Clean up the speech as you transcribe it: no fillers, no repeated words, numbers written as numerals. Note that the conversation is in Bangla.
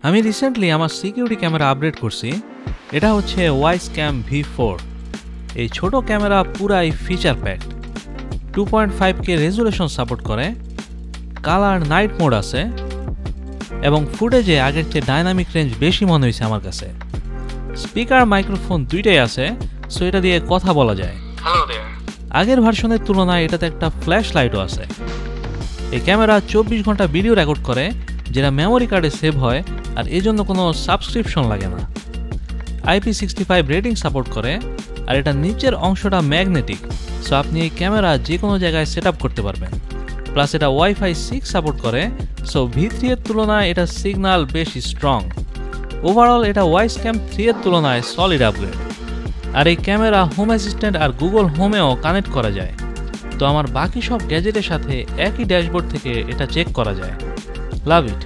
আমি রিসেন্টলি আমার সিকিউরিটি ক্যামেরা আপডেট করছি। এটা হচ্ছে ওয়াইসক্যাম V4। এই ছোট ক্যামেরা পুরাই feature packed. 2.5K resolution support করে, কালার নাইট মোড আছে এবং ফুটেজে আগের চেয়ে ডাইনামিক রেঞ্জ বেশি মনে হয়েছে আমার কাছে। স্পিকার মাইক্রোফোন দুইটাই আছে, সো এটা দিয়ে কথা বলা যায়। আগের ভার্সনের তুলনায় এটাতে একটা ফ্ল্যাশ লাইটও আছে। এই ক্যামেরা 24 ঘন্টা ভিডিও রেকর্ড করে, যেটা মেমোরি কার্ডে সেভ হয় আর এজন্য কোনো সাবস্ক্রিপশন লাগে না। IP65 রেটিং সাপোর্ট করে আর এটা নিচের অংশটা ম্যাগনেটিক, সো আপনি এই ক্যামেরা যে কোনো জায়গায় সেট আপ করতে পারবেন। প্লাস এটা Wi-Fi 6 সাপোর্ট করে, সো V3 এর তুলনায় এটা সিগন্যাল বেশি স্ট্রং। ওভারঅল এটা ওয়াইসক্যাম 3 এর তুলনায় সলিড আপগ্রেড। আর এই ক্যামেরা হোম অ্যাসিস্ট্যান্ট আর গুগল হোমেও কানেক্ট করা যায়, তো আমার বাকি সব গ্যাজেটের সাথে একই ড্যাশবোর্ড থেকে এটা চেক করা যায়। লাভ ইট।